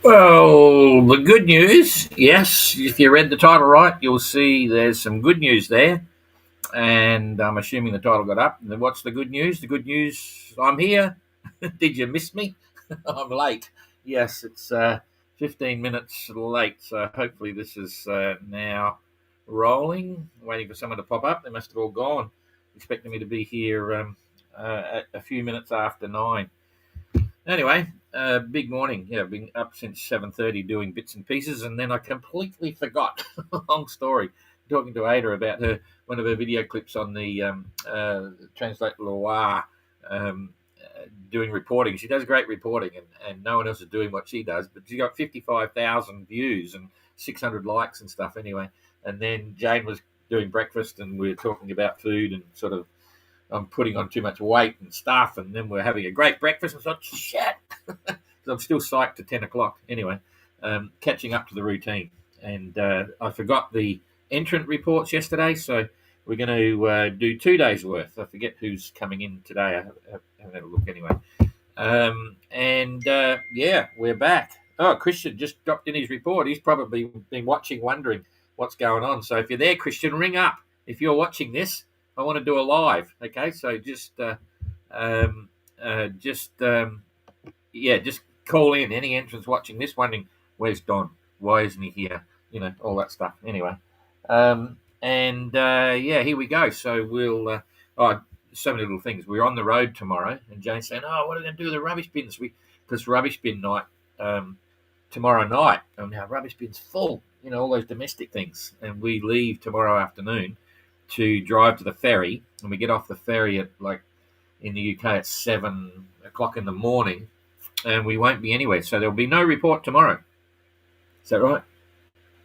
Well, the good news, yes, if you read the title right, you'll see there's some good news there. And I'm assuming the title got up. And then what's the good news? The good news, I'm here. Did you miss me? I'm late. Yes, it's 15 minutes late. So hopefully this is now rolling. Waiting for someone to pop up. They must have all gone. Expecting me to be here at a few minutes after 9. Anyway, big morning. Yeah, I've been up since 7:30 doing bits and pieces, and then I completely forgot. Long story. Talking to Ada about one of her video clips on the Translate Loire, um, doing reporting. She does great reporting, and no one else is doing what she does. But she got 55,000 views and 600 likes and stuff. Anyway, and then Jane was doing breakfast, and we were talking about food and sort of I'm putting on too much weight and stuff, and then we're having a great breakfast. And thought, shit, because I'm still psyched to 10 o'clock. Anyway, catching up to the routine, and I forgot the entrant reports yesterday, so we're going to do 2 days worth. I forget who's coming in today. I haven't had a look anyway. Yeah, we're back. Oh, Christian just dropped in his report. He's probably been watching, wondering what's going on. So if you're there, Christian, ring up. If you're watching this, I want to do a live. Okay, so just call in. Any entrants watching this, wondering where's Don? Why isn't he here? All that stuff. Anyway, here we go. So we'll. So many little things. We're on the road tomorrow, and Jane's saying, "Oh, what are we going to do with the rubbish bins?" Because rubbish bin night tomorrow night, and our rubbish bin's full. All those domestic things, and we leave tomorrow afternoon to drive to the ferry, and we get off the ferry at in the UK at 7 o'clock in the morning, and we won't be anywhere. So there'll be no report tomorrow. Is that right?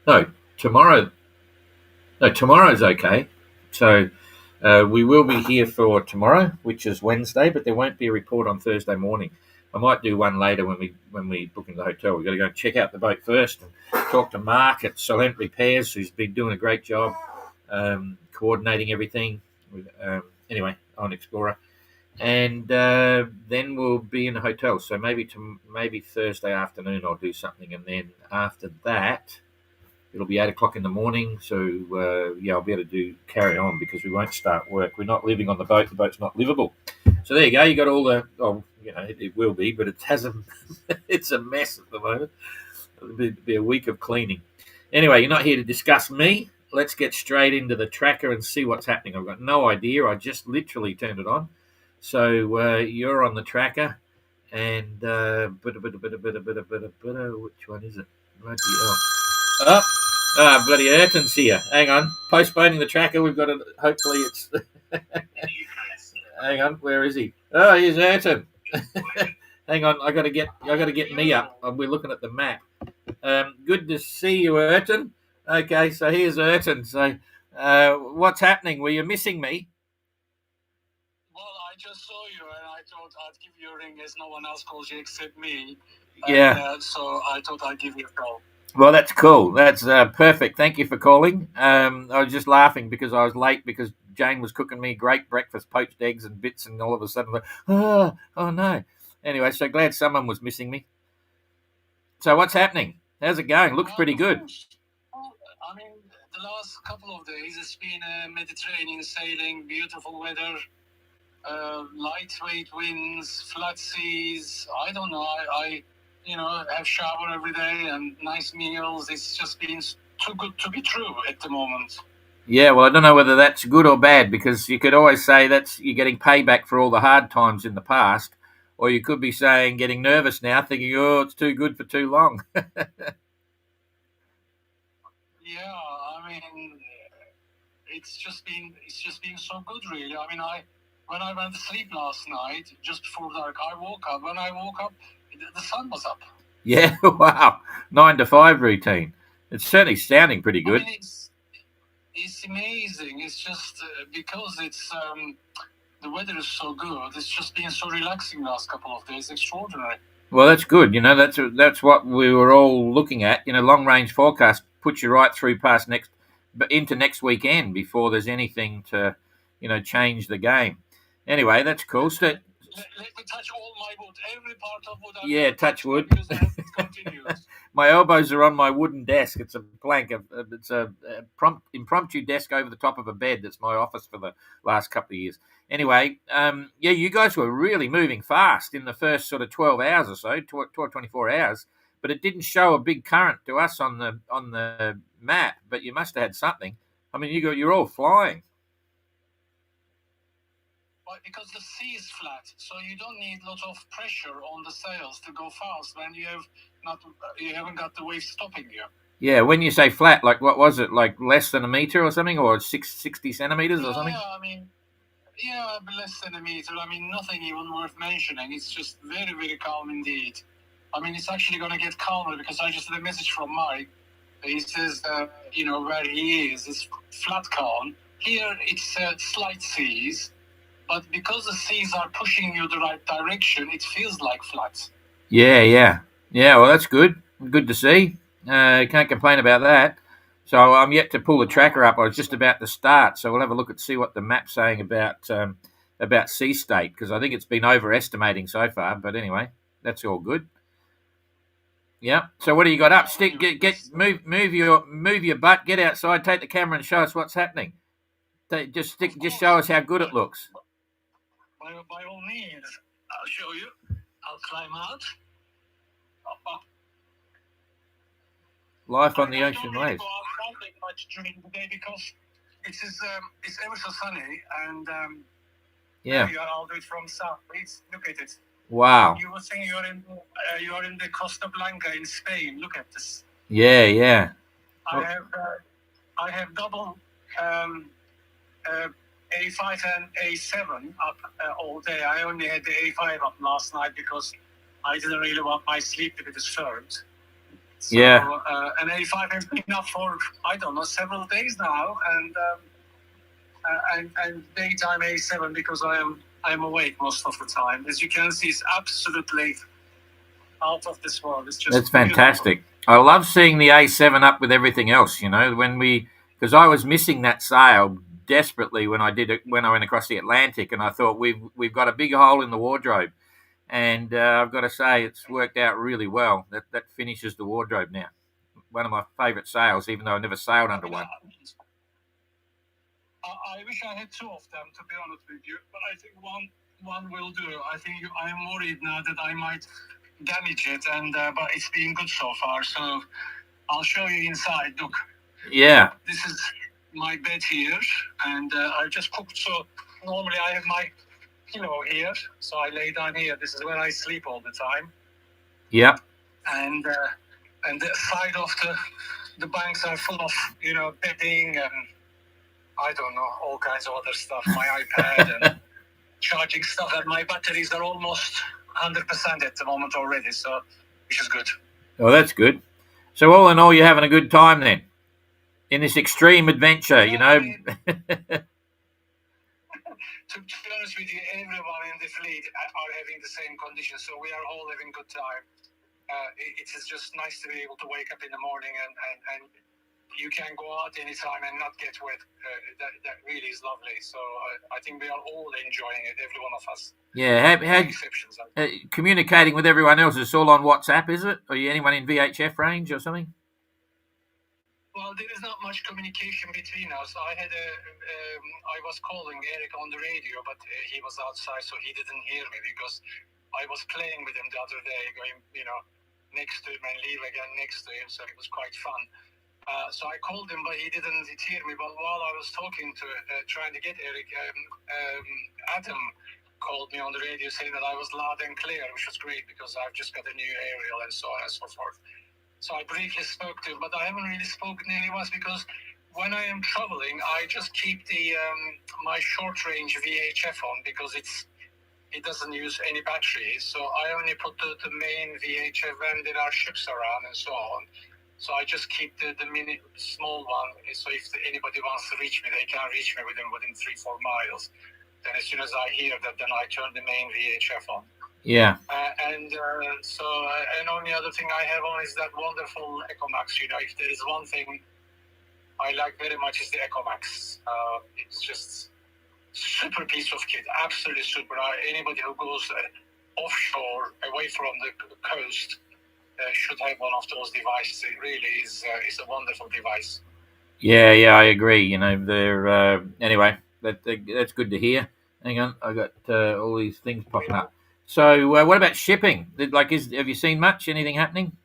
No, tomorrow. No, tomorrow's okay. So we will be here for tomorrow, which is Wednesday, but there won't be a report on Thursday morning. I might do one later when we book into the hotel. We've got to go and check out the boat first and talk to Mark at Solent Repairs, who's been doing a great job coordinating everything. Anyway, on Explorer, and then we'll be in a hotel. So maybe Thursday afternoon I'll do something, and then after that it'll be 8 o'clock in the morning. So I'll be able to carry on because we won't start work. We're not living on the boat. The boat's not livable. So there you go. You got all the. It will be, but it hasn't. It's a mess at the moment. It'll be a week of cleaning. Anyway, you're not here to discuss me. Let's get straight into the tracker and see what's happening. I've got no idea. I just literally turned it on. So you're on the tracker, and which one is it? Bloody ERTAN's here. Hang on, postponing the tracker. We've got to. Hopefully, it's. Hang on, where is he? Oh, here's ERTAN. Hang on, I got to get me up. We're looking at the map. Good to see you, ERTAN. Okay, so here's ERTAN. So, what's happening? Were you missing me? Well, I just saw you, and I thought I'd give you a ring as no one else calls you except me. Yeah. So I thought I'd give you a call. Well, that's cool. That's perfect. Thank you for calling. I was just laughing because I was late because Jane was cooking me great breakfast, poached eggs and bits, and all of a sudden, oh no. Anyway, so glad someone was missing me. So what's happening? How's it going? Looks pretty good. I mean, the last couple of days, it's been Mediterranean sailing, beautiful weather, lightweight winds, flat seas. I don't know. I have shower every day and nice meals. It's just been too good to be true at the moment. Yeah, well, I don't know whether that's good or bad because you could always say you're getting payback for all the hard times in the past, or you could be saying getting nervous now, thinking, oh, it's too good for too long. Yeah, I mean, it's just been so good, really. I mean, when I went to sleep last night, just before dark, I woke up. When I woke up, the sun was up. Yeah, wow, 9 to 5 routine. It's certainly sounding pretty good. I mean, it's amazing. It's just because it's the weather is so good. It's just been so relaxing the last couple of days. Extraordinary. Well, that's good. That's what we were all looking at. Long range forecast puts you right through into next weekend before there's anything to, change the game. Anyway, that's cool. So Let me touch all my wood, every part of wood. Yeah, touch wood. Because as it continues. My elbows are on my wooden desk. It's a plank. It's a impromptu desk over the top of a bed. That's my office for the last couple of years. Anyway, yeah, you guys were really moving fast in the first sort of 12 hours or so, 12, 24 hours. But it didn't show a big current to us on the map. But you must have had something. I mean, you're all flying. Well, because the sea is flat, so you don't need a lot of pressure on the sails to go fast when you haven't got the waves stopping you. Yeah, when you say flat, like what was it? Like less than a meter or something, or 60 centimeters or something? Yeah, I mean, yeah, less than a meter. I mean, nothing even worth mentioning. It's just very, very calm indeed. I mean, it's actually going to get calmer because I just had a message from Mike. He says, where he is flat calm. Here, it's slight seas. But because the seas are pushing you the right direction, it feels like flat. Yeah. Well, that's good. Good to see. Can't complain about that. So I'm yet to pull the tracker up. I was just about to start, so we'll have a look and see what the map's saying about sea state, because I think it's been overestimating so far. But anyway, that's all good. Yeah. So what do you got up? Move your butt. Get outside. Take the camera and show us what's happening. Just show us how good it looks. By all means, I'll show you. I'll climb out. Life on the ocean waves. I don't really go out much during the day because it's ever so sunny, and yeah. I'll do it from south. Please look at it. Wow. You were saying you're in the Costa Blanca in Spain. Look at this. Yeah. I have double A5 and A7 up all day. I only had the A5 up last night because I didn't really want my sleep to be disturbed. So, yeah. An A5 has been up for, I don't know, several days now, and daytime A7 because I'm awake most of the time. As you can see, it's absolutely out of this world. It's just that's fantastic. Beautiful. I love seeing the A7 up with everything else. Because I was missing that sail desperately when I went across the Atlantic, and I thought we've got a big hole in the wardrobe, and I've got to say it's worked out really well. That finishes the wardrobe now. One of my favourite sails, even though I never sailed under one. I wish I had two of them, to be honest with you, but I think one will do. I think I'm worried now that I might damage it, but it's been good so far. So I'll show you inside. Look. Yeah. This is my bed here, and I just cooked. So normally I have my pillow here, so I lay down here. This is where I sleep all the time. Yep. And the side of the banks are full of bedding and I don't know, all kinds of other stuff. My iPad and charging stuff, and my batteries are almost 100% at the moment already, so which is good. Oh, that's good. So all in all, you're having a good time then in this extreme adventure, I mean, to be honest with you, everyone in the fleet are having the same conditions, so we are all having good time. It is just nice to be able to wake up in the morning and you can go out anytime and not get wet. That really is lovely. So I think we are all enjoying it, every one of us. Yeah, exceptions. Communicating with everyone else is all on WhatsApp, is it? Are you anyone in VHF range or something? Well, there is not much communication between us. I was calling Eric on the radio, but he was outside, so he didn't hear me because I was playing with him the other day, going, next to him and leave again next to him. So it was quite fun. So I called him, but he didn't hear me. But while I was talking to, trying to get Eric, Adam called me on the radio saying that I was loud and clear, which was great because I've just got a new aerial and so on and so forth. So I briefly spoke to him, but I haven't really spoken to anyone because when I am traveling, I just keep my short range VHF on because it doesn't use any batteries. So I only put the main VHF when there are ships around and so on. So I just keep the mini small one. So if anybody wants to reach me, they can reach me within 3-4 miles. Then as soon as I hear that, then I turn the main VHF on. Yeah. And only other thing I have on is that wonderful EcoMax. If there is one thing I like very much is the EcoMax. It's just super piece of kit, absolutely super. Anybody who goes offshore, away from the coast, should have one of those devices. It really is a wonderful device. Yeah, I agree. They're anyway. That's good to hear. Hang on, I got all these things popping up. So, what about shipping? Have you seen much? Anything happening?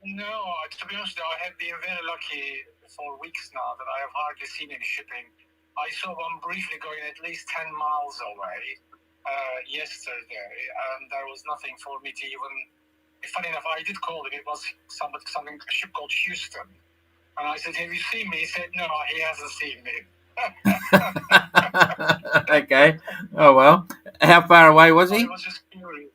No, to be honest, I have been very lucky for weeks now that I have hardly seen any shipping. I saw one briefly going at least 10 miles away yesterday, and there was nothing for me to even. Funny enough, I did call him. It was a ship called Houston, and I said, "Have you seen me?" He said, "No, he hasn't seen me." Okay. Oh well. How far away was he? I was just curious.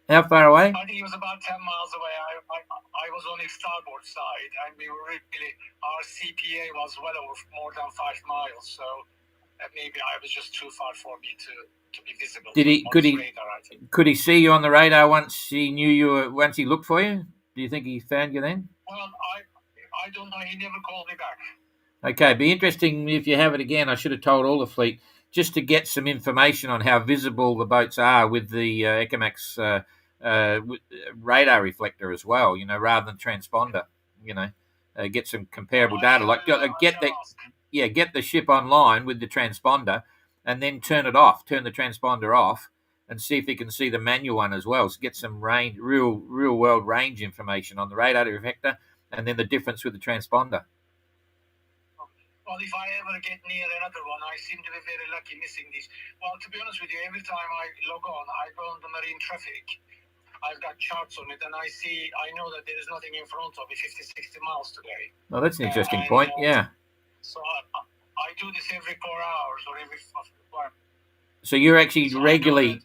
How far away? I think he was about 10 miles away. I was on his starboard side, and we were really, our CPA was well over more than 5 miles, so maybe I was just too far for me to be visible. Could he see you on the radar once he knew you were, once he looked for you? Do you think he found you then? Well, I don't know. He never called me back. Okay, be interesting if you have it again. I should have told all the fleet just to get some information on how visible the boats are with the Ecomax radar reflector as well. Rather than transponder. Get some comparable data. Get the ship online with the transponder, and then turn the transponder off, and see if you can see the manual one as well. So get some real world range information on the radar reflector, and then the difference with the transponder. Well, if I ever get near another one, I seem to be very lucky missing these. Well, to be honest with you, every time I log on, I go on the marine traffic. I've got charts on it, and I know that there is nothing in front of me 50, 60 miles today. Oh, that's an interesting point, yeah. So I do this every 4 hours or every 5 hours. So you're actually regularly,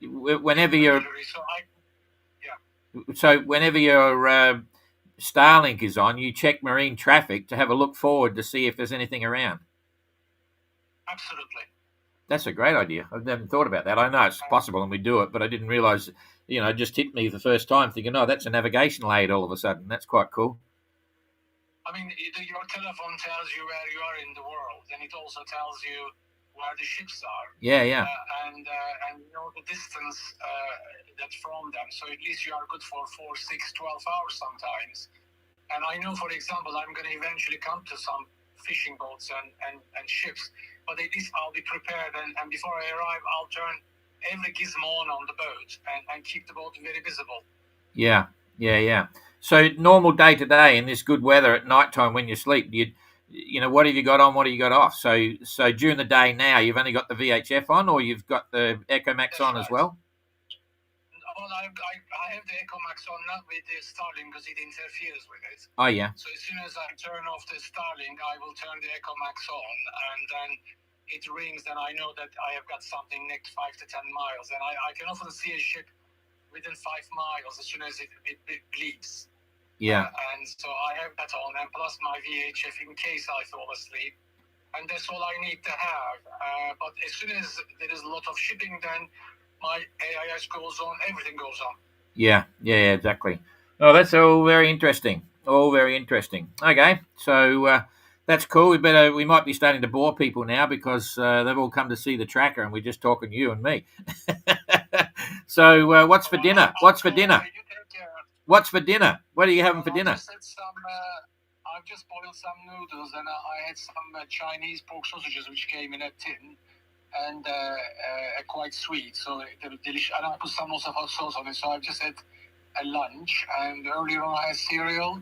whenever you're, so whenever your Starlink is on, you check marine traffic to have a look forward to see if there's anything around. Absolutely. That's a great idea. I've never thought about that. I know it's possible and we do it, but I didn't realize, it just hit me the first time thinking, oh, that's a navigational aid all of a sudden. That's quite cool. I mean, your telephone tells you where you are in the world, and it also tells you where the ships are. Yeah. And the distance that's from them. So at least you are good for 4, 6, 12 hours sometimes. And I know, for example, I'm going to eventually come to some fishing boats and ships, but at least I'll be prepared. And before I arrive, I'll turn every gizmo on the boat and keep the boat very visible. Yeah. So normal day to day in this good weather at night time when you sleep, what have you got on? What have you got off? So during the day now, you've only got the VHF on, or you've got the Ecomax on as well? Well, I have the Ecomax on, not with the Starlink because it interferes with it. Oh, yeah. So as soon as I turn off the Starlink, I will turn the Ecomax on, and then it rings, and I know that I have got something next 5 to 10 miles. And I can often see a ship within 5 miles as soon as it bleeps. Yeah. And so I have that on, and plus my VHF in case I fall asleep. And that's all I need to have. But as soon as there is a lot of shipping, then my AIS goes on, everything goes on. Yeah, exactly. Oh, that's all very interesting. Okay, so that's cool. We might be starting to bore people now because they've all come to see the tracker, and we're just talking you and me. So, what's for dinner? What are you having for dinner? I've just boiled some noodles, and I had some Chinese pork sausages which came in a tin, and quite sweet, so they were delicious. And I put some also hot sauce on it. So I've just had a lunch, and earlier on I had cereal,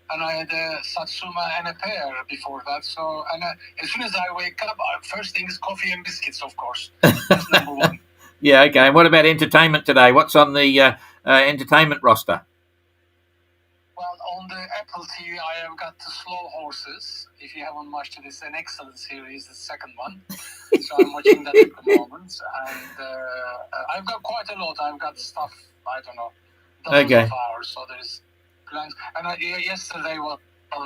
and I had a satsuma and a pear before that. So, and as soon as I wake up, first thing is coffee and biscuits, of course. That's number one. Yeah, okay. And what about entertainment today? What's on the entertainment roster? Well, on the Apple TV, I have got the Slow Horses. If you haven't watched it, it's an excellent series, the second one. So I'm watching that at the moment. And I've got quite a lot. I've got stuff, I don't know, dozens of hours. So there's plans. And yesterday,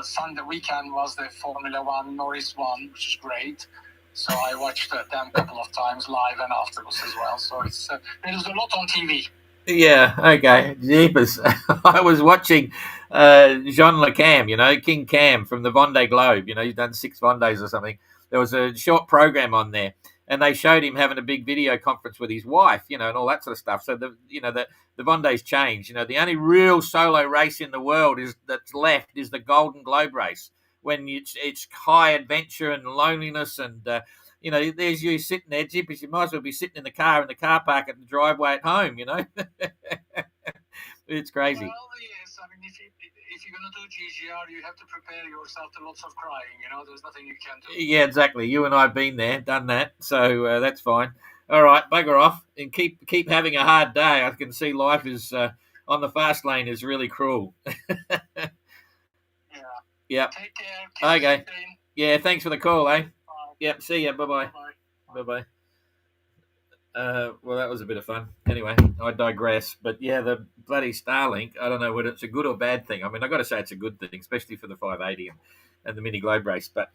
Sunday weekend was the Formula One Norris one, which is great. So I watched them a couple of times live and afterwards as well. So it's there's a lot on TV. Yeah, okay. Jeepers. I was watching Jean Le Cam, King Cam from the Vendée Globe. He's done 6 Vendées or something. there was a short program on there, and they showed him having a big video conference with his wife, and all that sort of stuff. So the Vendée's changed. The only real solo race in the world that's left is the Golden Globe race, when it's high adventure and loneliness, and there's you sitting there, jeepers, you might as well be sitting in the car park at the driveway at home. It's crazy. Well, yes. I mean, if you're going to do GGR, you have to prepare yourself to lots of crying. There's nothing you can do. Yeah, exactly. You and I have been there, done that, so that's fine. All right, bugger off and keep having a hard day. I can see life is on the fast lane is really cruel. Yeah. Yep. Take care. Okay. Yeah, thanks for the call, eh? Bye. Yep, see ya. Bye-bye. Bye. Bye-bye. Well, that was a bit of fun. Anyway, I digress. But yeah, the bloody Starlink, I don't know whether it's a good or bad thing. I mean, I've got to say it's a good thing, especially for the 580 and the Mini Globe race. But,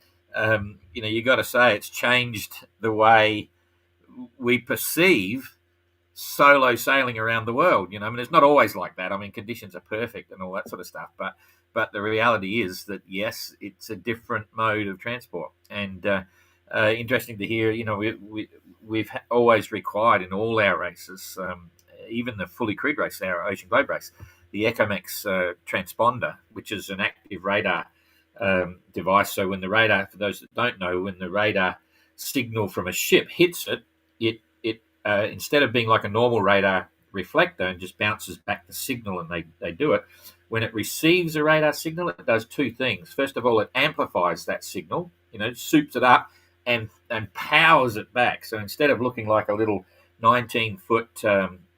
you got to say it's changed the way we perceive solo sailing around the world. I mean, it's not always like that. I mean, conditions are perfect and all that sort of stuff. But the reality is that, yes, it's a different mode of transport. And interesting to hear, we've always required in all our races, even the fully crewed race, our Ocean Globe race, the ECOMEX transponder, which is an active radar device. So when the radar, for those that don't know, when the radar signal from a ship hits it, instead of being like a normal radar reflector and just bounces back the signal and they do it, when it receives a radar signal, it does two things. First of all, it amplifies that signal, soups it up and powers it back. So instead of looking like a little 19-foot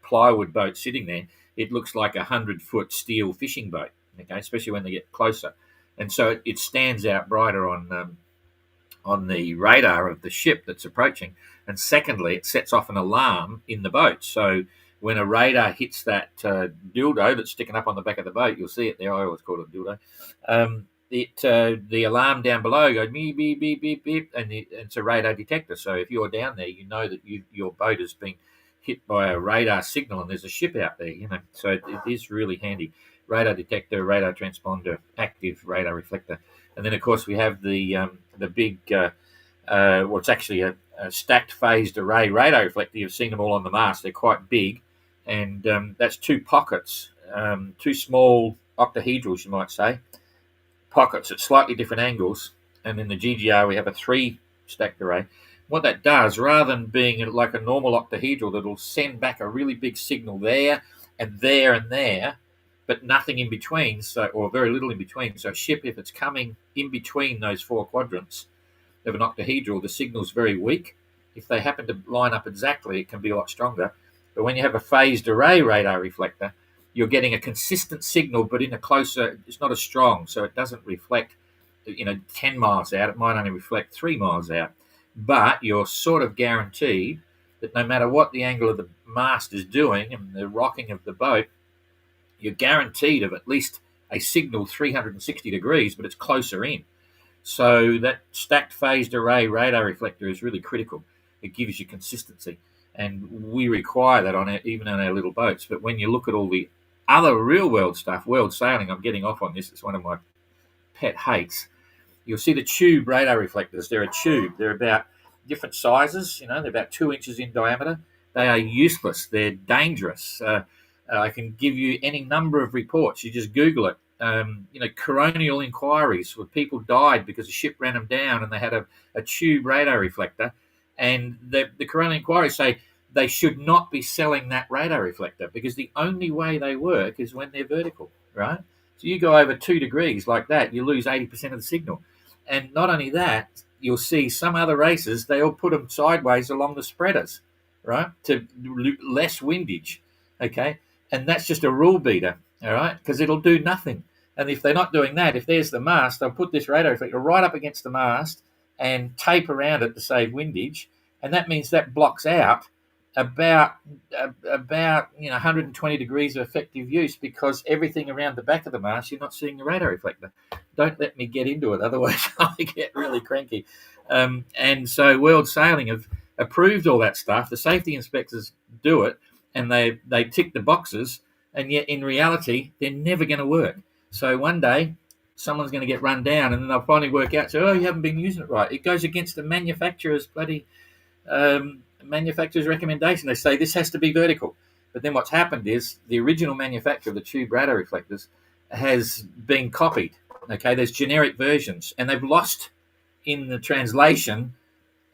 plywood boat sitting there, it looks like a 100-foot steel fishing boat, okay, especially when they get closer. And so it stands out brighter on the radar of the ship that's approaching. And secondly, it sets off an alarm in the boat. So when a radar hits that dildo that's sticking up on the back of the boat, you'll see it there. I always call it a dildo. The alarm down below goes beep, beep, beep, beep, beep, and it's a radar detector. So if you're down there, you know that your boat has been hit by a radar signal and there's a ship out there, So it is really handy. Radar detector, radar transponder, active radar reflector. And then, of course, we have the big, it's actually a stacked phased array radar reflector. You've seen them all on the mast. They're quite big. And that's two pockets, two small octahedrals, you might say, pockets at slightly different angles. And in the GGR, we have a 3 stacked array. What that does, rather than being like a normal octahedral that'll send back a really big signal there and there and there, but nothing in between, or very little in between. So a ship, if it's coming in between those 4 quadrants of an octahedral, the signal's very weak. If they happen to line up exactly, it can be a lot stronger. But when you have a phased array radar reflector, you're getting a consistent signal, but in a closer, it's not as strong, so it doesn't reflect 10 miles out. It might only reflect 3 miles out. But you're sort of guaranteed that no matter what the angle of the mast is doing and the rocking of the boat, you're guaranteed of at least a signal 360 degrees, but it's closer in. So that stacked phased array radar reflector is really critical. It gives you consistency. And we require that even on our little boats. But when you look at all the other real world stuff, world sailing, I'm getting off on this, it's one of my pet hates. You'll see the tube radar reflectors. They're a tube. They're about different sizes. They're about 2 inches in diameter. They are useless. They're dangerous. I can give you any number of reports. You just Google it. Coronial inquiries where people died because a ship ran them down and they had a tube radar reflector. And the coronial inquiries say they should not be selling that radar reflector because the only way they work is when they're vertical, right? So you go over 2 degrees like that, you lose 80% of the signal. And not only that, you'll see some other races, they all put them sideways along the spreaders, right, to less windage, okay? And that's just a rule beater, all right, because it'll do nothing. And if they're not doing that, if there's the mast, they'll put this radar reflector right up against the mast and tape around it to save windage. And that means that blocks out about 120 degrees of effective use because everything around the back of the mast, you're not seeing the radar reflector. Don't let me get into it, otherwise I get really cranky. And so World Sailing have approved all that stuff. The safety inspectors do it, and they tick the boxes, and yet in reality, they're never going to work. So one day, someone's going to get run down, and then they'll finally work out, so, oh, you haven't been using it right. It goes against the manufacturer's manufacturer's recommendation. They say this has to be vertical. But then what's happened is the original manufacturer of the tube radar reflectors has been copied. Okay, there's generic versions, and they've lost in the translation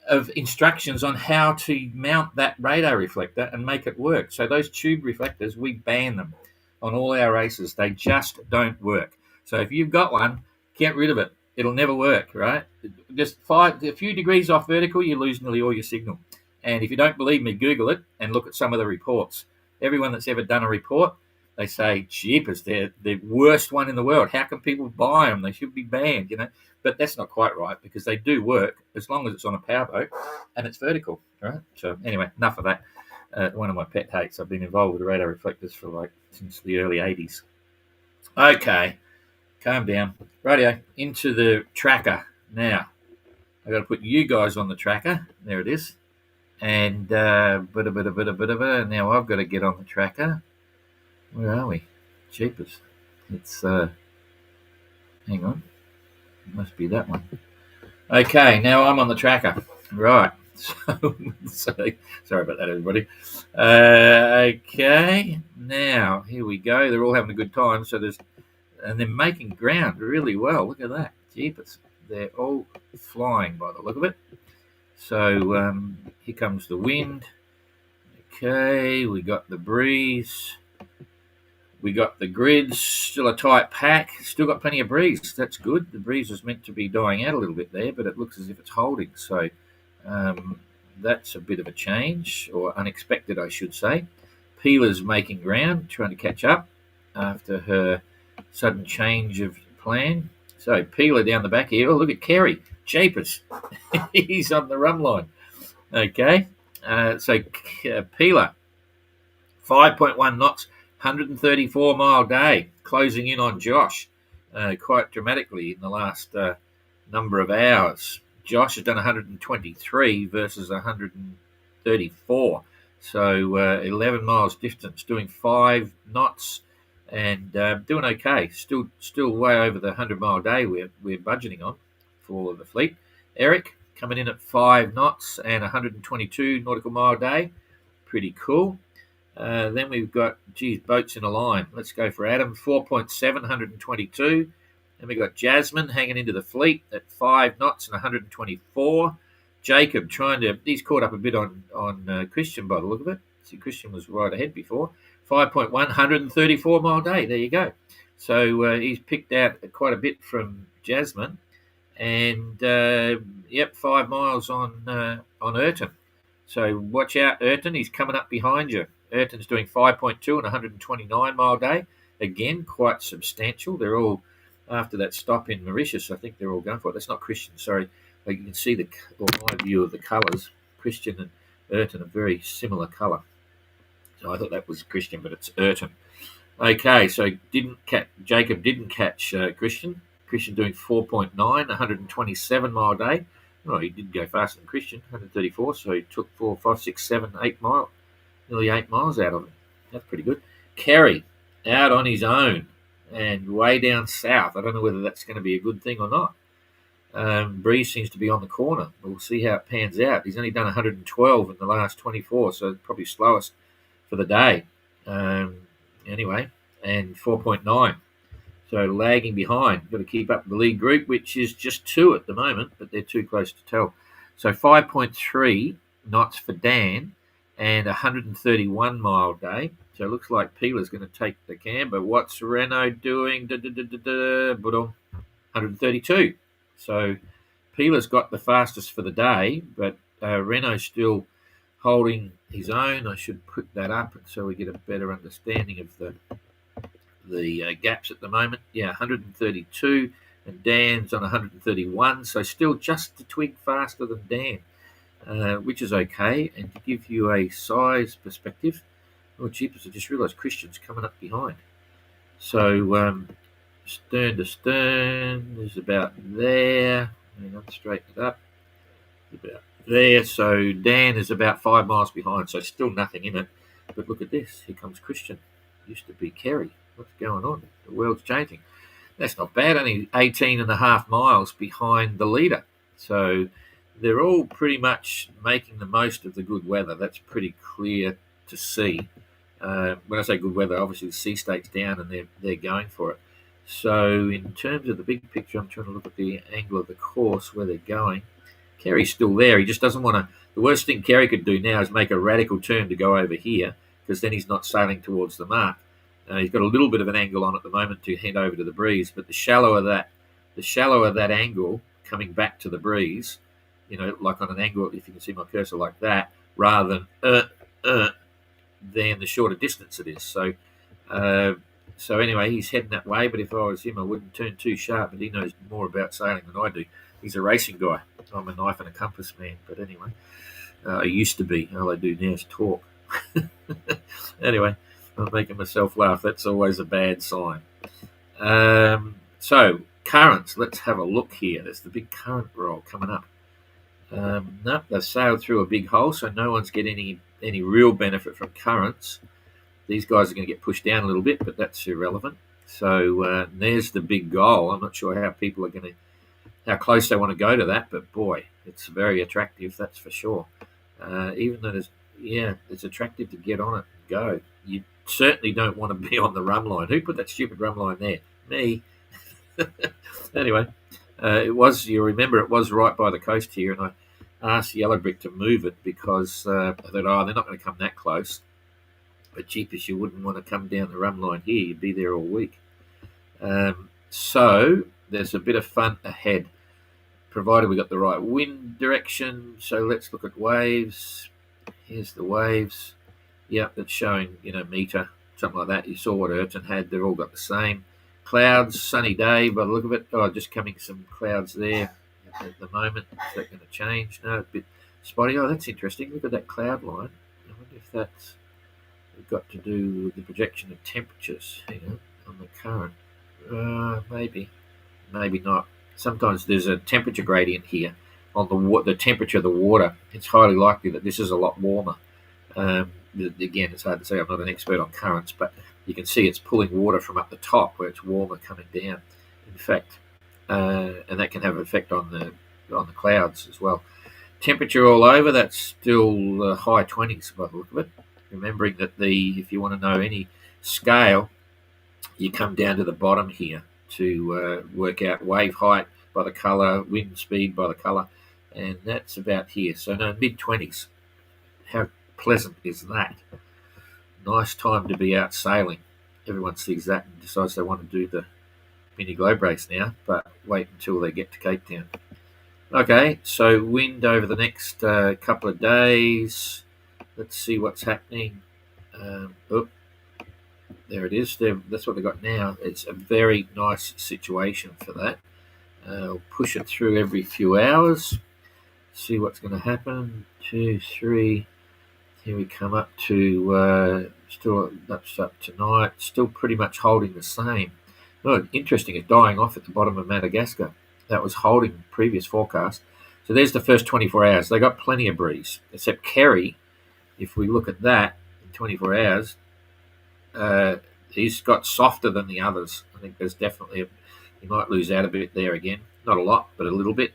of instructions on how to mount that radar reflector and make it work. So those tube reflectors, we ban them on all our races. They just don't work. So if you've got one, get rid of it. It'll never work, right? Just a few degrees off vertical, you lose nearly all your signal. And if you don't believe me, Google it and look at some of the reports. Everyone that's ever done a report, they say, jeepers, they're the worst one in the world. How can people buy them? They should be banned, But that's not quite right, because they do work as long as it's on a powerboat and it's vertical, right? So anyway, enough of that. One of my pet hates. I've been involved with radar reflectors since the early 80s. Okay, calm down. Rightio, into the tracker now. I've got to put you guys on the tracker. There it is. And now I've got to get on the tracker. Where are we? Jeepers. It's, hang on. It must be that one. Okay, now I'm on the tracker. Right. So sorry about that, everybody. Okay, now here we go. They're all having a good time. And they're making ground really well. Look at that. Jeepers. They're all flying by the look of it. So here comes the wind. Okay, we got the breeze. We got the grids, still a tight pack, still got plenty of breeze. That's good. The breeze was meant to be dying out a little bit there, but it looks as if it's holding. So that's a bit of a change, or unexpected, I should say. Peeler's making ground, trying to catch up after her sudden change of plan. So Peeler down the back here. Oh, look at Kerry. Jeepers. He's on the run line. Okay. So Peeler, 5.1 knots. 134-mile day, closing in on Josh quite dramatically in the last number of hours. Josh has done 123 versus 134, so 11 miles distance, doing 5 knots and doing okay. Still way over the 100-mile day we're budgeting on for the fleet. Eric coming in at 5 knots and 122 nautical mile day, pretty cool. Then we've got, boats in a line. Let's go for Adam, 4.7, 122. Then we've got Jasmine hanging into the fleet at 5 knots and 124. Jacob he's caught up a bit on Christian by the look of it. See, Christian was right ahead before. 5.1, 134 mile day. There you go. So he's picked out quite a bit from Jasmine. And, 5 miles on ERTAN. So watch out, ERTAN. He's coming up behind you. ERTAN's doing 5.2 and 129 mile day. Again, quite substantial. They're all, after that stop in Mauritius, I think they're all going for it. That's not Christian, sorry. You can see my view of the colours. Christian and ERTAN are very similar colour. So I thought that was Christian, but it's ERTAN. Okay, so Jacob didn't catch Christian. Christian doing 4.9, 127 mile day. Oh, he did go faster than Christian, 134, so he took 4, 5, 6, 7, 8 miles. Nearly 8 miles out of it. That's pretty good. Kerry out on his own and way down south. I don't know whether that's going to be a good thing or not. Breeze seems to be on the corner. We'll see how it pans out. He's only done 112 in the last 24, so probably slowest for the day. Anyway, and 4.9. So lagging behind. Got to keep up with the lead group, which is just 2 at the moment, but they're too close to tell. So 5.3 knots for Dan. And 131 mile day. So it looks like Peeler's going to take the cam. But what's Renault doing? 132. So Peeler's got the fastest for the day, but Renault's still holding his own. I should put that up so we get a better understanding of the gaps at the moment. Yeah, 132, and Dan's on 131. So still just a twig faster than Dan. Which is okay, and to give you a size perspective, jeepers, I just realised Christian's coming up behind. So stern to stern is about there. Hang on, straighten it up. About there. So Dan is about 5 miles behind, so still nothing in it. But look at this. Here comes Christian. Used to be Kerry. What's going on? The world's changing. That's not bad, only 18.5 miles behind the leader. So they're all pretty much making the most of the good weather. That's pretty clear to see. When I say good weather, obviously the sea state's down and they're going for it. So in terms of the big picture, I'm trying to look at the angle of the course where they're going. Kerry's still there. He just doesn't want to. The worst thing Kerry could do now is make a radical turn to go over here, because then he's not sailing towards the mark. He's got a little bit of an angle on at the moment to head over to the breeze, but the shallower that angle coming back to the breeze, like on an angle, if you can see my cursor like that, rather than then the shorter distance it is. So anyway, he's heading that way. But if I was him, I wouldn't turn too sharp. But he knows more about sailing than I do. He's a racing guy. I'm a knife and a compass man. But anyway, I used to be. All I do now is talk. Anyway, I'm making myself laugh. That's always a bad sign. So currents. Let's have a look here. There's the big current roll coming up. No, they've sailed through a big hole, so no one's getting any real benefit from currents. These guys are going to get pushed down a little bit, but that's irrelevant. So there's the big goal. I'm not sure how close they want to go to that, but boy, it's very attractive, that's for sure. Even though it's attractive to get on it and go. You certainly don't want to be on the rum line. Who put that stupid rum line there? Me. Anyway, you remember it was right by the coast here, and I asked Yellow Brick to move it because I thought, they're not going to come that close. But cheapest, you wouldn't want to come down the rum line here. You'd be there all week. So there's a bit of fun ahead, provided we got the right wind direction. So let's look at waves. Here's the waves. Yep, that's showing, meter, something like that. You saw what ERTAN had. They've all got the same. Clouds, sunny day by the look of it. Oh, just coming some clouds there at the moment. Is that going to change? No, a bit spotty. Oh, that's interesting. Look at that cloud line. I wonder if that's got to do with the projection of temperatures, on the current. Maybe not. Sometimes there's a temperature gradient here on the temperature of the water. It's highly likely that this is a lot warmer. Again, it's hard to say. I'm not an expert on currents, but you can see it's pulling water from up the top where it's warmer coming down. In fact, and that can have an effect on the clouds as well. Temperature all over, that's still high 20s by the look of it. Remembering that if you want to know any scale, you come down to the bottom here to work out wave height by the colour, wind speed by the colour, and that's about here. So no, mid-20s. How pleasant is that? Nice time to be out sailing. Everyone sees that and decides they want to do the mini globe race now, but wait until they get to Cape Town. Okay, so wind over the next couple of days. Let's see what's happening. There it is. That's what they've got now. It's a very nice situation for that. We'll push it through every few hours. See what's going to happen. 2, 3. Here we come up to that's up tonight. Still pretty much holding the same. Oh, interesting. It's dying off at the bottom of Madagascar. That was holding previous forecast. So there's the first 24 hours. They got plenty of breeze, except Kerry. If we look at that in 24 hours, he's got softer than the others. I think there's definitely he might lose out a bit there again. Not a lot, but a little bit.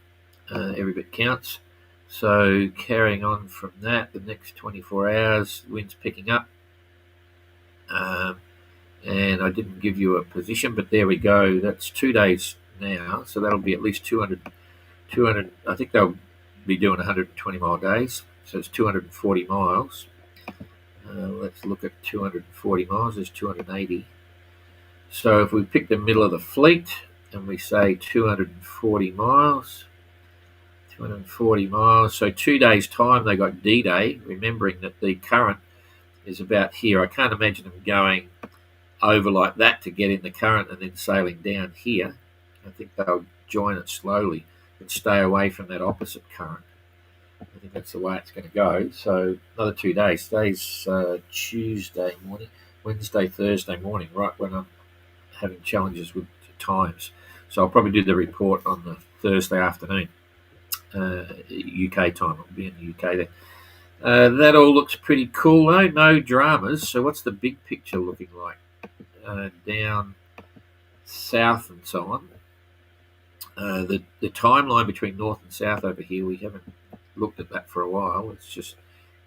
Every bit counts. So carrying on from that, the next 24 hours, wind's picking up. And I didn't give you a position, but there we go. That's 2 days now. So that'll be at least 200. I think they'll be doing 120-mile days. So it's 240 miles. Let's look at 240 miles. There's 280. So if we pick the middle of the fleet and we say 240 miles, 240 miles. So 2 days' time, they got D-Day, remembering that the current is about here. I can't imagine them going over like that to get in the current and then sailing down here. I think they'll join it slowly and stay away from that opposite current. I think that's the way it's going to go. So another 2 days. Today's Tuesday morning, Wednesday, Thursday morning, right when I'm having challenges with times. So I'll probably do the report on the Thursday afternoon, UK time. I'll be in the UK there. That all looks pretty cool though. No dramas. So what's the big picture looking like? Down south and so on. The timeline between north and south over here, we haven't looked at that for a while. Let's just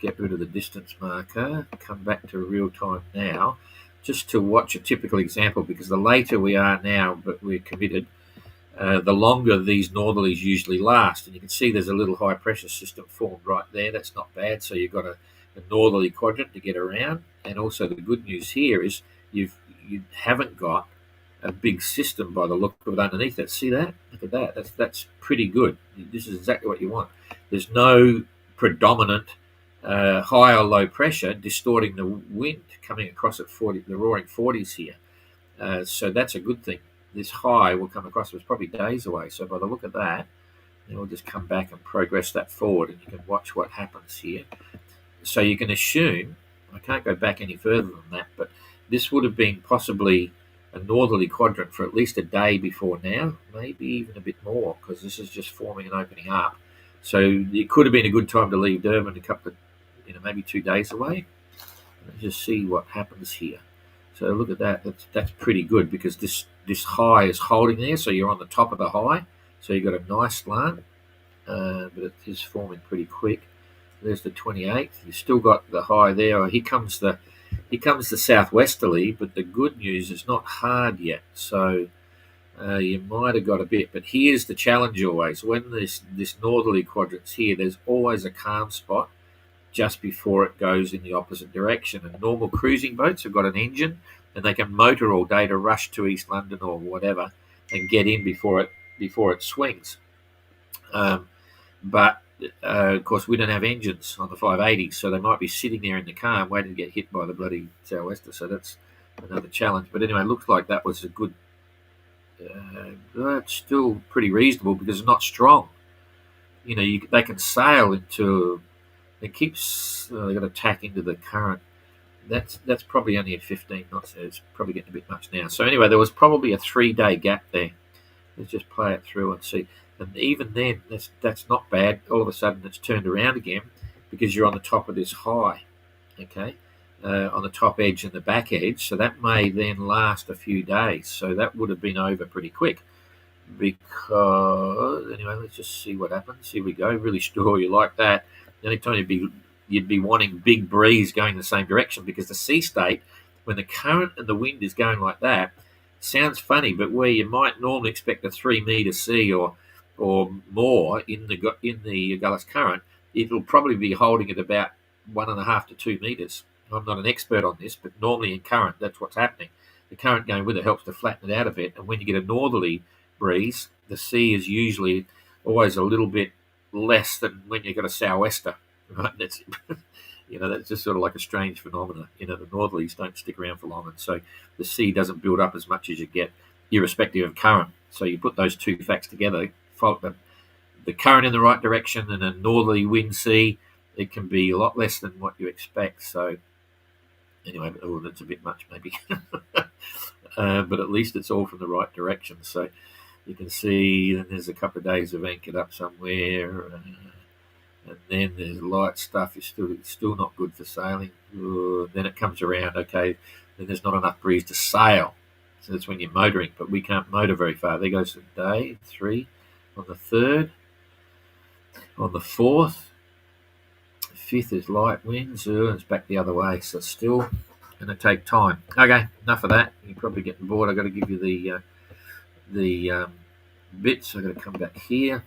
get rid of the distance marker, come back to real time now, just to watch a typical example, because the later we are now, but we're committed, the longer these northerlies usually last. And you can see there's a little high pressure system formed right there. That's not bad. So you've got a northerly quadrant to get around. And also the good news here is you haven't got a big system by the look of it underneath that. See that? Look at that. That's pretty good. This is exactly what you want. There's no predominant high or low pressure distorting the wind coming across at 40, the roaring 40s here. So that's a good thing. This high will come across, it's probably days away. So by the look of that, then we'll just come back and progress that forward, and you can watch what happens here. So you can assume, I can't go back any further than that, but this would have been possibly a northerly quadrant for at least a day before now, maybe even a bit more, because this is just forming and opening up. So it could have been a good time to leave Durban a couple of, maybe 2 days away. Let's just see what happens here. So look at that. That's pretty good, because this high is holding there, so you're on the top of the high. So you've got a nice slant, but it is forming pretty quick. There's the 28th. You've still got the high there. Here comes the southwesterly, but the good news is not hard yet. So you might have got a bit, but here's the challenge always. When this northerly quadrant's here, there's always a calm spot just before it goes in the opposite direction. And normal cruising boats have got an engine, and they can motor all day to rush to East London or whatever and get in before it swings. But of course, we don't have engines on the 580s, so they might be sitting there in the calm waiting to get hit by the bloody sou'wester. So that's another challenge. But anyway, it looks like that was a good. It's still pretty reasonable because it's not strong. They can sail into. It keeps they've got to tack into the current. That's probably only at 15 knots. It's probably getting a bit much now. So anyway, there was probably a 3-day gap there. Let's just play it through and see. And even then, that's not bad. All of a sudden, it's turned around again because you're on the top of this high, okay, on the top edge and the back edge. So that may then last a few days. So that would have been over pretty quick. Because anyway, let's just see what happens. Here we go. Really sure you like that. The only time you'd be wanting big breeze going the same direction, because the sea state, when the current and the wind is going like that, sounds funny, but where you might normally expect a 3-meter sea or more in the Gullis current, it'll probably be holding at about 1.5 to 2 meters. I'm not an expert on this, but normally in current, that's what's happening. The current going with it helps to flatten it out a bit, and when you get a northerly breeze, the sea is usually always a little bit less than when you got a sou'wester, right? That's that's just sort of like a strange phenomenon. The northerlies don't stick around for long, and so the sea doesn't build up as much as you get, irrespective of current. So you put those two facts together, the current in the right direction and a northerly wind sea, it can be a lot less than what you expect. So anyway, that's a bit much maybe, but at least it's all from the right direction. So you can see then there's a couple of days of anchored up somewhere, and then there's light stuff. It's still not good for sailing. Then it comes around, okay, then there's not enough breeze to sail. So that's when you're motoring, but we can't motor very far. There goes the day, 3, on the 3rd, on the 4th, 5th is light winds, it's back the other way, so it's still going to take time. Okay, enough of that. You're probably getting bored. I've got to give you the bits. I've got to come back here.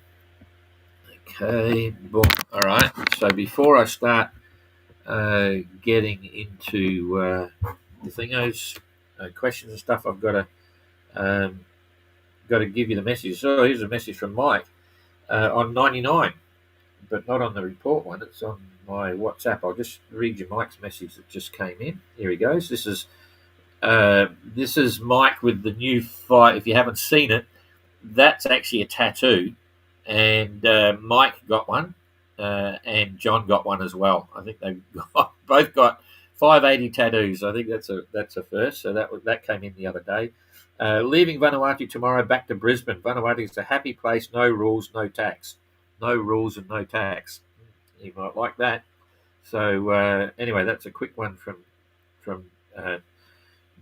Okay, boom. All right, so before I start getting into the thingos, questions and stuff, I've got to give you the message. So here's a message from Mike on 99, but not on the report one. It's on my WhatsApp. I'll just read you Mike's message that just came in. Here he goes. This is Mike with the new fight. If you haven't seen it, that's actually a tattoo, and Mike got one, and John got one as well. I think they've both got 580 tattoos. I think that's a first. So that came in the other day. Leaving Vanuatu tomorrow, back to Brisbane. Vanuatu is a happy place. No rules, no tax. No rules and no tax. You might like that. So anyway, that's a quick one from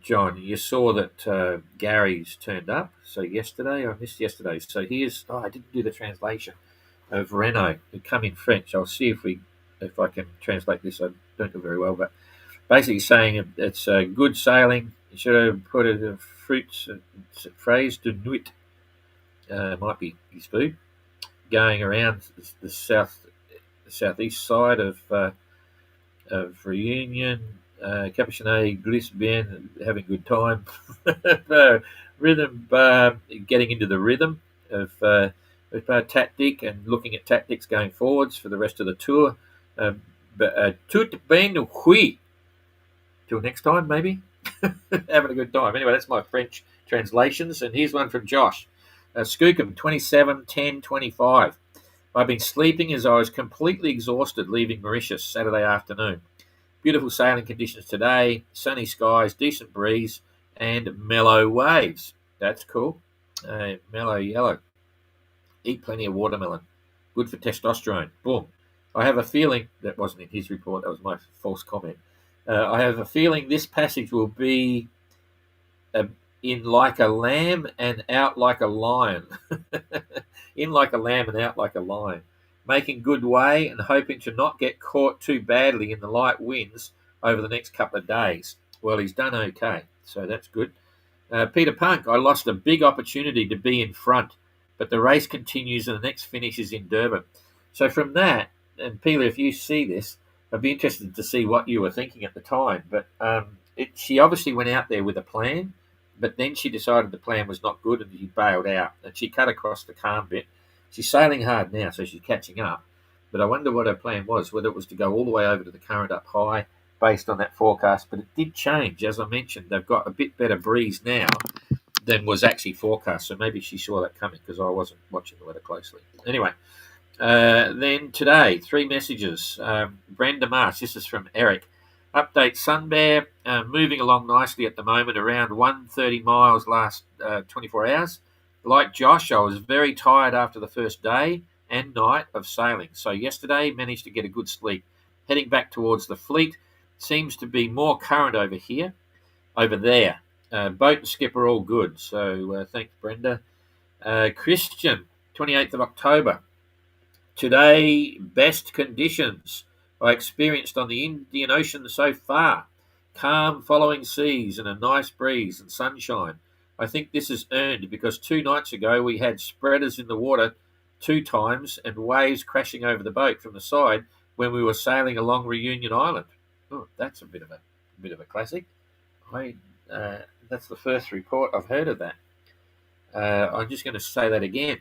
John, you saw that Gary's turned up. So yesterday, I missed yesterday. So here's, I didn't do the translation of Renault. It come in French. I'll see if I can translate this. I don't do very well, but basically saying it's good sailing. You should have put it in fruits. Phrase de nuit. Might be his food. Going around the southeast side of Reunion, Capuchinet, Gliss Ben, having a good time. Rhythm, getting into the rhythm of tactic and looking at tactics going forwards for the rest of the tour. Tout bien oui. Till next time, maybe. Having a good time. Anyway, that's my French translations. And here's one from Josh. Skookum, 27/10/25. I've been sleeping as I was completely exhausted leaving Mauritius Saturday afternoon. Beautiful sailing conditions today, sunny skies, decent breeze, and mellow waves. That's cool. Mellow yellow. Eat plenty of watermelon. Good for testosterone. Boom. I have a feeling, that wasn't in his report, that was my false comment. I have a feeling this passage will be in like a lamb and out like a lion. In like a lamb and out like a lion. Making good way and hoping to not get caught too badly in the light winds over the next couple of days. Well, he's done okay, so that's good. Peter Punk, I lost a big opportunity to be in front, but the race continues and the next finish is in Durban. So from that, and Peter, if you see this, I'd be interested to see what you were thinking at the time. But she obviously went out there with a plan, but then she decided the plan was not good and she bailed out. And she cut across the calm bit. She's sailing hard now, so she's catching up. But I wonder what her plan was, whether it was to go all the way over to the current up high based on that forecast. But it did change. As I mentioned, they've got a bit better breeze now than was actually forecast. So maybe she saw that coming because I wasn't watching the weather closely. Anyway, then today, 3 messages. Brenda Marsh, this is from Eric. Update Sunbear, moving along nicely at the moment, around 130 miles last 24 hours. Like Josh, I was very tired after the first day and night of sailing. So yesterday, managed to get a good sleep. Heading back towards the fleet, seems to be more current over there. Boat and skip are all good. So thanks, Brenda. Christian, 28th of October. Today, best conditions I experienced on the Indian Ocean so far. Calm following seas and a nice breeze and sunshine. I think this is earned because 2 nights ago we had spreaders in the water 2 times and waves crashing over the boat from the side when we were sailing along Reunion Island. Oh, that's a bit of a classic. That's the first report I've heard of that. I'm just going to say that again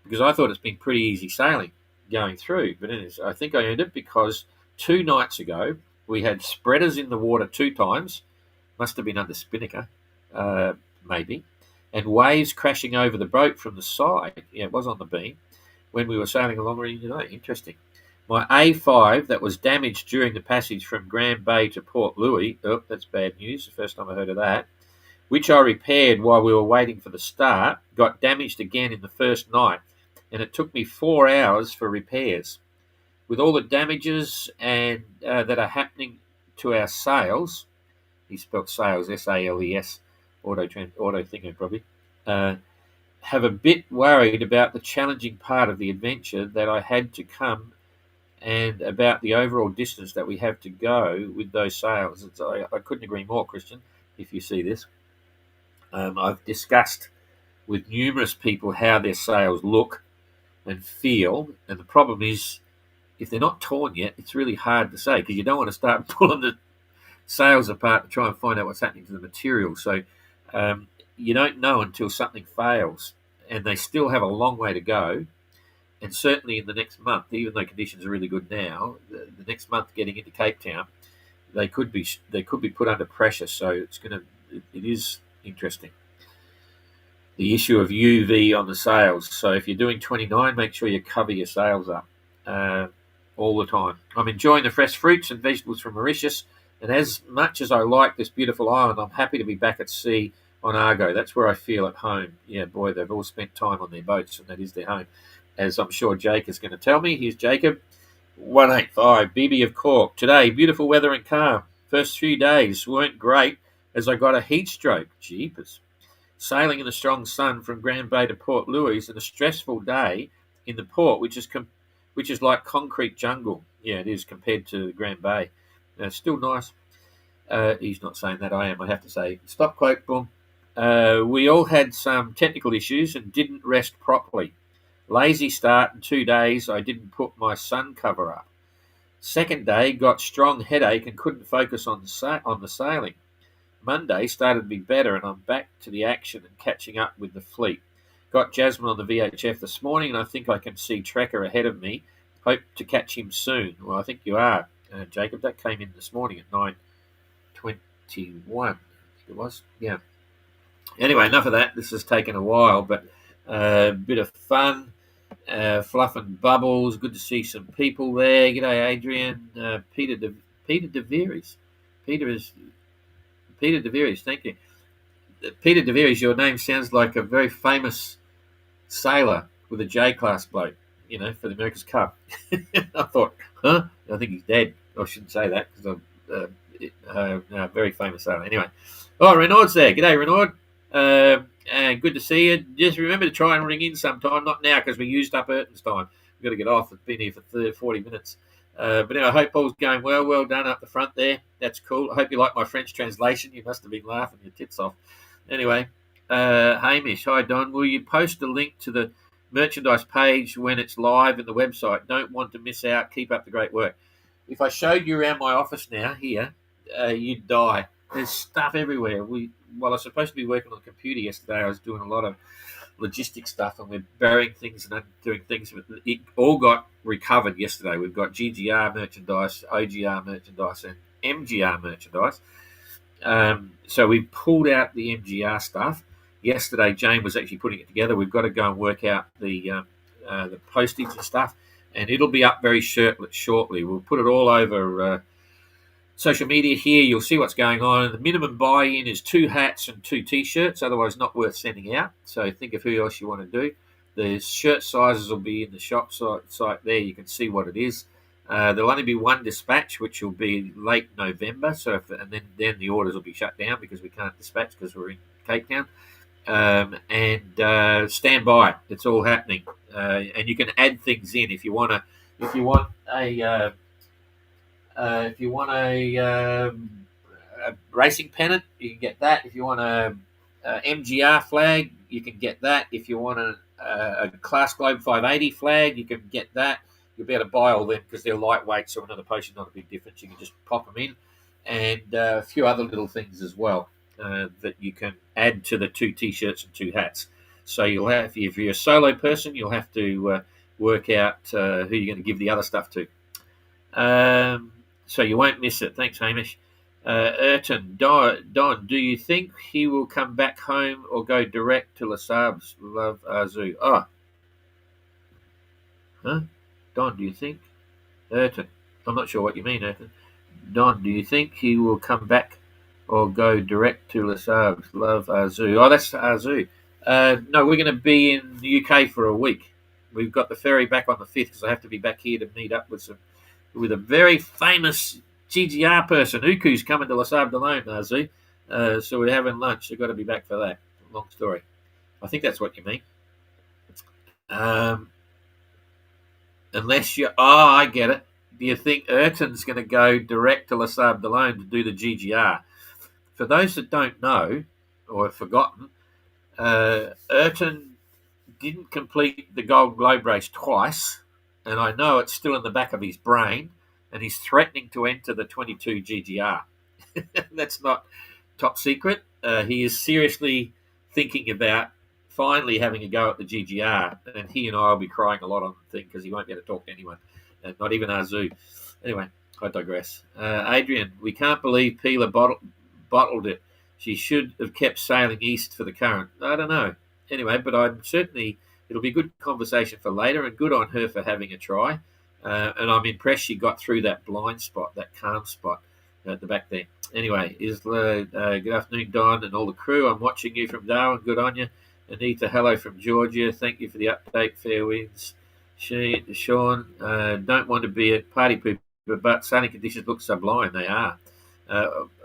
because I thought it's been pretty easy sailing going through, but I think I earned it because 2 nights ago we had spreaders in the water 2 times, must have been under spinnaker, maybe, and waves crashing over the boat from the side. Yeah, it was on the beam when we were sailing along Reunion Island. Interesting. My A5 that was damaged during the passage from Grand Bay to Port Louis. Oh, that's bad news. The first time I heard of that. Which I repaired while we were waiting for the start, got damaged again in the first night, and it took me 4 hours for repairs. With all the damages and that are happening to our sails, he spelled sales, S-A-L-E-S, auto thinger probably, have a bit worried about the challenging part of the adventure that I had to come and about the overall distance that we have to go with those sails. I couldn't agree more, Christian, if you see this. I've discussed with numerous people how their sails look and feel, and the problem is if they're not torn yet, it's really hard to say because you don't want to start pulling the sails apart to try and find out what's happening to the material. So you don't know until something fails, and they still have a long way to go. And certainly in the next month, even though conditions are really good now, the next month getting into Cape Town, they could be put under pressure. So it is interesting. The issue of UV on the sails. So if you're doing 29, make sure you cover your sails up all the time. I'm enjoying the fresh fruits and vegetables from Mauritius, and as much as I like this beautiful island, I'm happy to be back at sea on Argo. That's where I feel at home. Yeah, boy, they've all spent time on their boats, and that is their home, as I'm sure Jake is going to tell me. Here's Jacob. 185, BB of Cork. Today, beautiful weather and calm. First few days weren't great, as I got a heat stroke. Jeepers. Sailing in the strong sun from Grand Bay to Port Louis and a stressful day in the port, which is like concrete jungle. Yeah, it is compared to Grand Bay. Still nice. He's not saying that. I am. I have to say. Stop quote. Boom. We all had some technical issues and didn't rest properly. Lazy start in 2 days. I didn't put my sun cover up. Second day, got strong headache and couldn't focus on the sailing. Monday started to be better, and I'm back to the action and catching up with the fleet. Got Jasmine on the VHF this morning, and I think I can see Tracker ahead of me. Hope to catch him soon. Well, I think you are, Jacob. That came in this morning at 9:21. I think it was. Yeah. Anyway, enough of that. This has taken a while, but a bit of fun. Fluff and bubbles. Good to see some people there. G'day, Adrian. Peter DeVeries. Peter DeVeries. Thank you. Peter DeVeries, your name sounds like a very famous sailor with a J-class bloke, for the America's Cup. I thought, huh? I think he's dead. I shouldn't say that because I'm a very famous sailor. Anyway. Oh, Renaud's there. G'day, Renaud. Good to see you. Just remember to try and ring in sometime. Not now because we used up ERTAN's time. We've got to get off. It's been here for 40 minutes. But anyway, I hope all's going well. Well done up the front there. That's cool. I hope you like my French translation. You must have been laughing your tits off. Anyway, Hamish, hi Don. Will you post a link to the merchandise page when it's live in the website? Don't want to miss out. Keep up the great work. If I showed you around my office now, here, you'd die. There's stuff everywhere. I was supposed to be working on the computer yesterday. I was doing a lot of logistics stuff, and we're burying things and doing things. It all got recovered yesterday. We've got GGR merchandise, OGR merchandise, and MGR merchandise. So we pulled out the MGR stuff. Yesterday, Jane was actually putting it together. We've got to go and work out the postage and stuff, and it'll be up very shortly. We'll put it all over social media here. You'll see what's going on. The minimum buy-in is 2 hats and 2 T-shirts, otherwise not worth sending out. So think of who else you want to do. The shirt sizes will be in the shop site there. You can see what it is. There'll only be 1 dispatch, which will be late November. And then the orders will be shut down because we can't dispatch because we're in Cape Town. And stand by. It's all happening. And you can add things in if you want a racing pennant, you can get that. If you want a MGR flag, you can get that. If you want a Class Globe 580 flag, you can get that. You'll be able to buy all them because they're lightweight, so another postage not a big difference. You can just pop them in, and a few other little things as well that you can add to the 2 T-shirts and 2 hats. So you'll have, if you're a solo person, you'll have to work out who you're going to give the other stuff to. So you won't miss it. Thanks, Hamish. ERTAN, Don, do you think he will come back home or go direct to Les Sabres? Love, Azu. Oh. Huh? Don, do you think? ERTAN. I'm not sure what you mean, ERTAN. Don, do you think he will come back or go direct to Les Sabres? Love, Azu. Oh, that's Azu. No, we're going to be in the UK for a week. We've got the ferry back on the 5th because I have to be back here to meet up with a very famous GGR person. Uku's coming to Les Sabres alone, Azu. So we're having lunch. I've got to be back for that. Long story. I think that's what you mean. Unless I get it. Do you think ERTAN's going to go direct to Les Sabres alone to do the GGR? For those that don't know or have forgotten, ERTAN didn't complete the Gold Globe race twice, and I know it's still in the back of his brain, and he's threatening to enter the 22 GGR. That's not top secret. He is seriously thinking about finally having a go at the GGR, and he and I will be crying a lot on the thing because he won't be able to talk to anyone, not even Azu. Anyway, I digress. Adrian, we can't believe Pila bottled it. She should have kept sailing east for the current. I don't know. Anyway, but it'll be a good conversation for later, and good on her for having a try. And I'm impressed she got through that blind spot, that calm spot at the back there. Anyway, good afternoon, Don, and all the crew. I'm watching you from Darwin. Good on you. Anita, hello from Georgia. Thank you for the update. Fair winds. Sean, don't want to be a party pooper, but sailing conditions look sublime. They are.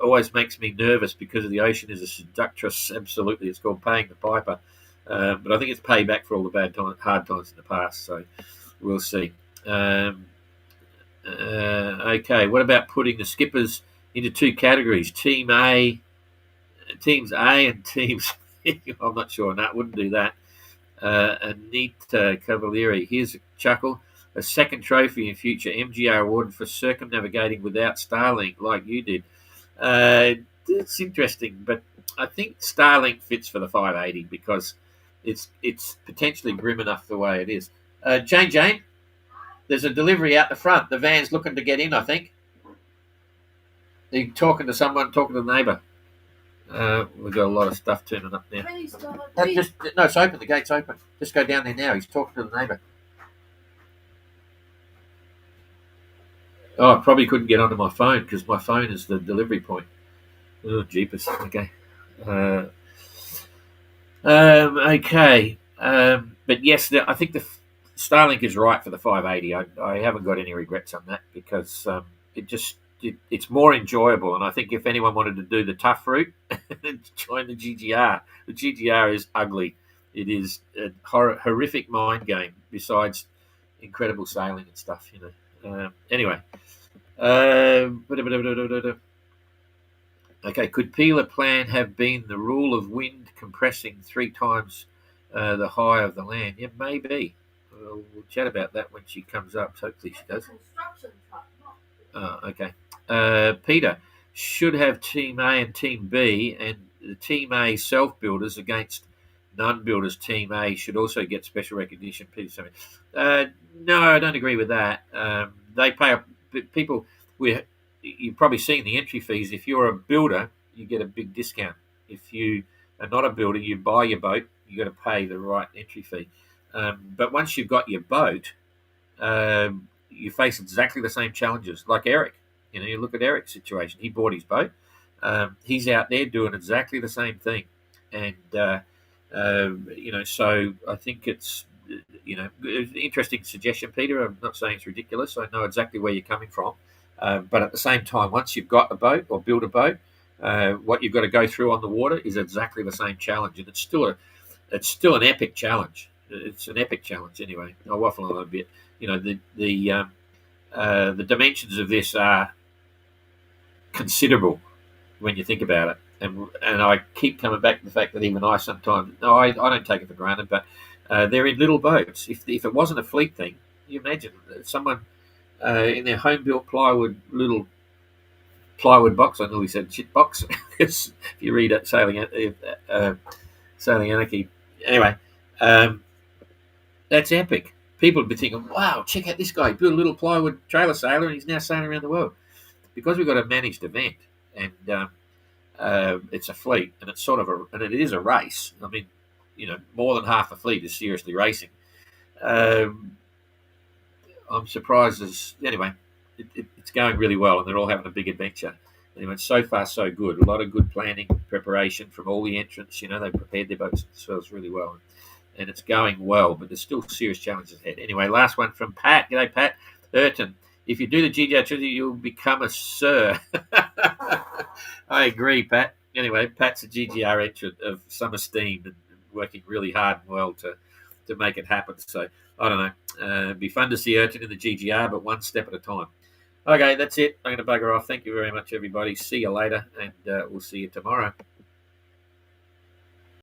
always makes me nervous because the ocean is a seductress. Absolutely, it's called paying the piper. But I think it's payback for all the hard times in the past. So we'll see. Okay, what about putting the skippers into two categories? Teams A and teams. I'm not sure. No, wouldn't do that. Anita Cavalieri. Here's a chuckle. A second trophy in future MGR awarded for circumnavigating without Starlink, like you did. It's interesting, but I think Starlink fits for the 580 because it's potentially grim enough the way it is. Jane, there's a delivery out the front. The van's looking to get in, I think. Are you talking to someone, talking to the neighbour? We've got a lot of stuff turning up now. No, it's open. The gate's open. Just go down there now. He's talking to the neighbour. Oh, I probably couldn't get onto my phone because my phone is the delivery point. Oh, jeepers. Okay. Okay. But yes, I think the Starlink is right for the 580. I haven't got any regrets on that because it's more enjoyable. And I think if anyone wanted to do the tough route, join the GGR. The GGR is ugly. It is a horrific mind game besides incredible sailing and stuff, Anyway. Okay, could Peeler plan have been the rule of wind compressing 3 times the high of the land? Yeah, maybe. We'll chat about that when she comes up. Hopefully she does. Okay. Peter, should have Team A and Team B, and the Team A self-builders against non-builders. Team A should also get special recognition. Peter, no, I don't agree with that. They pay people. You've probably seen the entry fees. If you're a builder, you get a big discount. If you are not a builder, you buy your boat, you got to pay the right entry fee. But once you've got your boat, you face exactly the same challenges. Like Eric, you look at Eric's situation. He bought his boat. He's out there doing exactly the same thing, and so I think it's an interesting suggestion, Peter. I'm not saying it's ridiculous. I know exactly where you're coming from. But at the same time, once you've got a boat or build a boat, what you've got to go through on the water is exactly the same challenge, and it's still an epic challenge. It's an epic challenge anyway. I'll waffle on a little bit. The dimensions of this are considerable when you think about it, and I keep coming back to the fact that even I sometimes I don't take it for granted, but they're in little boats. If it wasn't a fleet thing, you imagine someone. In their home-built little plywood box. I nearly said shit box. If you read it, Sailing Anarchy. Anyway, that's epic. People would be thinking, wow, check out this guy. He built a little plywood trailer sailor and he's now sailing around the world. Because we've got a managed event and it's a fleet and it's and it is a race. I mean, more than half a fleet is seriously racing. I'm surprised anyway, it's going really well and they're all having a big adventure. Anyway, so far so good. A lot of good planning, preparation from all the entrants. They prepared their boats themselves really well. And it's going well, but there's still serious challenges ahead. Anyway, last one from Pat. G'day, Pat. ERTAN. If you do the GGR Trinity, you'll become a sir. I agree, Pat. Anyway, Pat's a GGR entrant of some esteem and working really hard and well to make it happen. So, I don't know. It'd be fun to see ERTAN in the GGR, but one step at a time. Okay, that's it. I'm going to bugger off. Thank you very much, everybody. See you later, and we'll see you tomorrow.